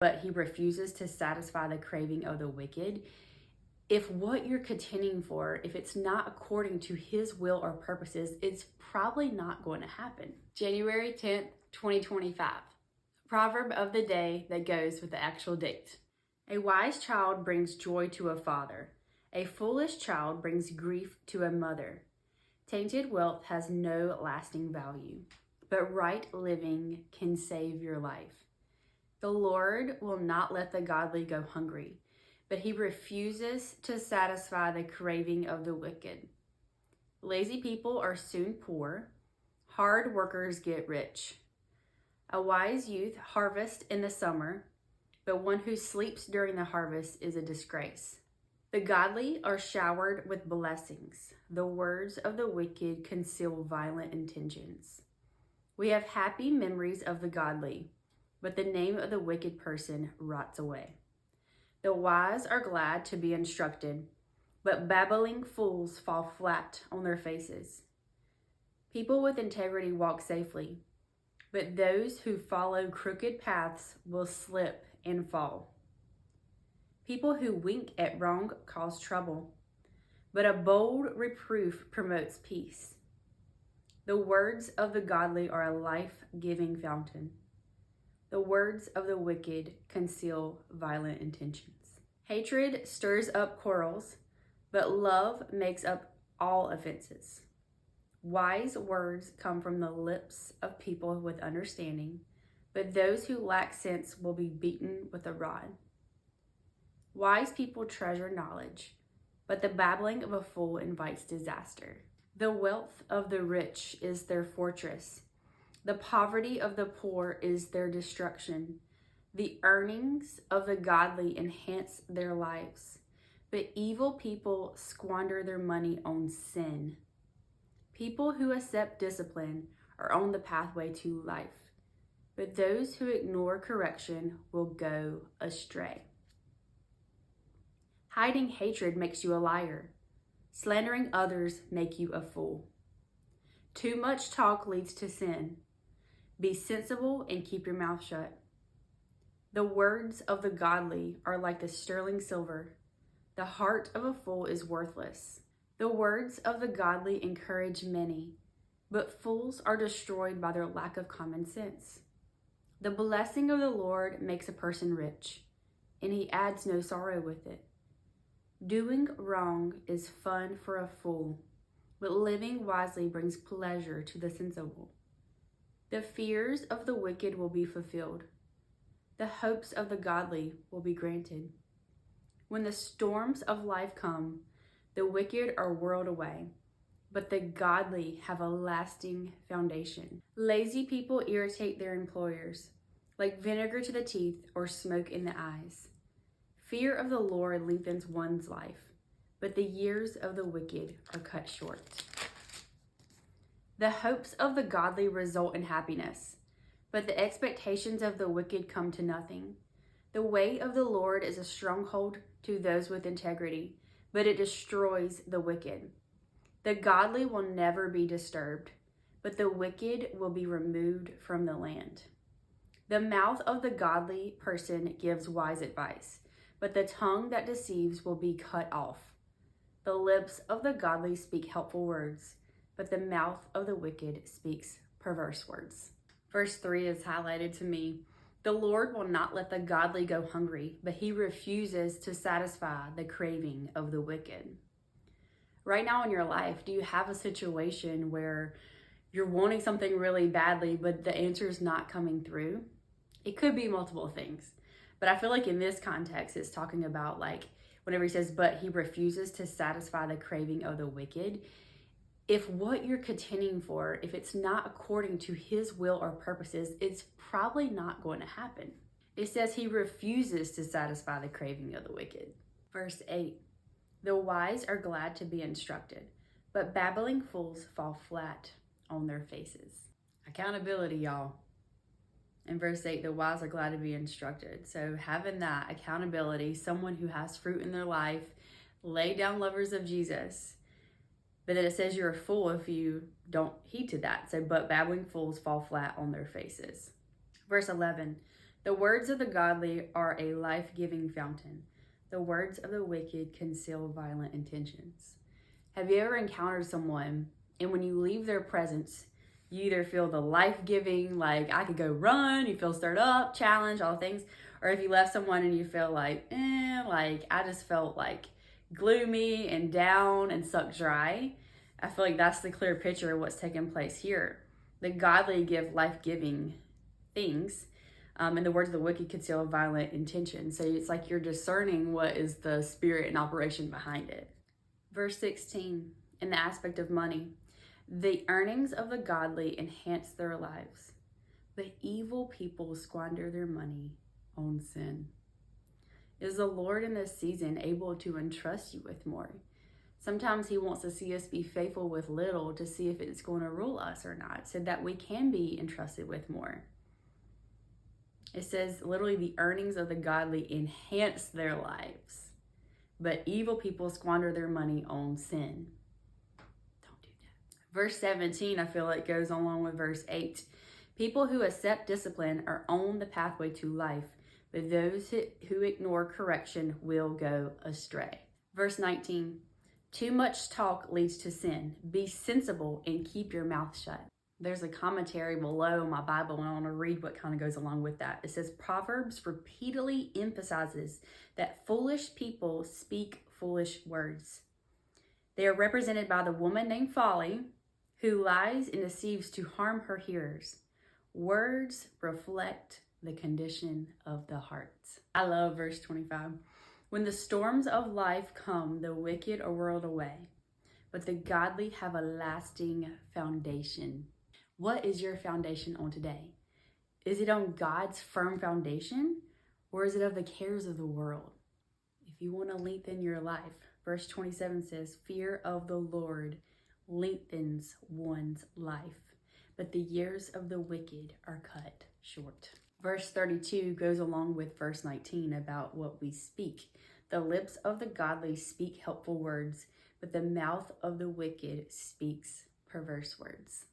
but he refuses to satisfy the craving of the wicked. If what you're contending for, if it's not according to his will or purposes, it's probably not going to happen. January 10th, 2025. Proverb of the day that goes with the actual date. A wise child brings joy to a father. A foolish child brings grief to a mother. Tainted wealth has no lasting value, but right living can save your life. The Lord will not let the godly go hungry, but he refuses to satisfy the craving of the wicked. Lazy people are soon poor. Hard workers get rich. A wise youth harvests in the summer, but one who sleeps during the harvest is a disgrace. The godly are showered with blessings. The words of the wicked conceal violent intentions. We have happy memories of the godly, but the name of the wicked person rots away. The wise are glad to be instructed, but babbling fools fall flat on their faces. People with integrity walk safely, but those who follow crooked paths will slip and fall. People who wink at wrong cause trouble, but a bold reproof promotes peace. The words of the godly are a life-giving fountain. The words of the wicked conceal violent intentions. Hatred stirs up quarrels, but love makes up all offenses. Wise words come from the lips of people with understanding, but those who lack sense will be beaten with a rod. Wise people treasure knowledge, but the babbling of a fool invites disaster. The wealth of the rich is their fortress. The poverty of the poor is their destruction. The earnings of the godly enhance their lives, but evil people squander their money on sin. People who accept discipline are on the pathway to life, but those who ignore correction will go astray. Hiding hatred makes you a liar. Slandering others make you a fool. Too much talk leads to sin. Be sensible and keep your mouth shut. The words of the godly are like the sterling silver. The heart of a fool is worthless. The words of the godly encourage many, but fools are destroyed by their lack of common sense. The blessing of the Lord makes a person rich, and he adds no sorrow with it. Doing wrong is fun for a fool, but living wisely brings pleasure to the sensible. The fears of the wicked will be fulfilled. The hopes of the godly will be granted. When the storms of life come, the wicked are whirled away, but the godly have a lasting foundation. Lazy people irritate their employers, like vinegar to the teeth or smoke in the eyes. Fear of the Lord lengthens one's life, but the years of the wicked are cut short. The hopes of the godly result in happiness, but the expectations of the wicked come to nothing. The way of the Lord is a stronghold to those with integrity, but it destroys the wicked. The godly will never be disturbed, but the wicked will be removed from the land. The mouth of the godly person gives wise advice, but the tongue that deceives will be cut off. The lips of the godly speak helpful words, but the mouth of the wicked speaks perverse words. Verse 3 is highlighted to me. The Lord will not let the godly go hungry, but he refuses to satisfy the craving of the wicked. Right now in your life, do you have a situation where you're wanting something really badly, but the answer is not coming through? It could be multiple things. But I feel like in this context, it's talking about like whenever he says, but he refuses to satisfy the craving of the wicked. If what you're contending for, if it's not according to his will or purposes, it's probably not going to happen. It says he refuses to satisfy the craving of the wicked. Verse 8, the wise are glad to be instructed, but babbling fools fall flat on their faces. Accountability, y'all. In verse 8, the wise are glad to be instructed. So having that accountability, someone who has fruit in their life, lay down lovers of Jesus. But then it says you're a fool if you don't heed to that. So, but babbling fools fall flat on their faces. Verse 11, The words of the godly are a life-giving fountain. The words of the wicked conceal violent intentions. Have you ever encountered someone and when you leave their presence, you either feel the life-giving, like I could go run, you feel stirred up, challenged, all things, or if you left someone and you feel like, like I just felt like gloomy and down and sucked dry. I feel like that's the clear picture of what's taking place here. The godly give life-giving things, and the words of the wicked conceal violent intention. So it's like you're discerning what is the spirit and operation behind it. Verse 16, in the aspect of money, the earnings of the godly enhance their lives, but evil people squander their money on sin. Is the Lord in this season able to entrust you with more? Sometimes he wants to see us be faithful with little to see if it's going to rule us or not, so that we can be entrusted with more. It says literally the earnings of the godly enhance their lives, but evil people squander their money on sin. Don't do that. Verse 17, I feel like goes along with verse 8. People who accept discipline are on the pathway to life, but those who ignore correction will go astray. Verse 19, too much talk leads to sin. Be sensible and keep your mouth shut. There's a commentary below my Bible, and I want to read what kind of goes along with that. It says, Proverbs repeatedly emphasizes that foolish people speak foolish words. They are represented by the woman named Folly, who lies and deceives to harm her hearers. Words reflect the condition of the heart. I love verse 25. When the storms of life come, the wicked are whirled away, but the godly have a lasting foundation. What is your foundation on today? Is it on God's firm foundation, or is it of the cares of the world? If you want to lengthen your life, verse 27 says, fear of the Lord lengthens one's life, but the years of the wicked are cut short. Verse 32 goes along with verse 19 about what we speak. The lips of the godly speak helpful words, but the mouth of the wicked speaks perverse words.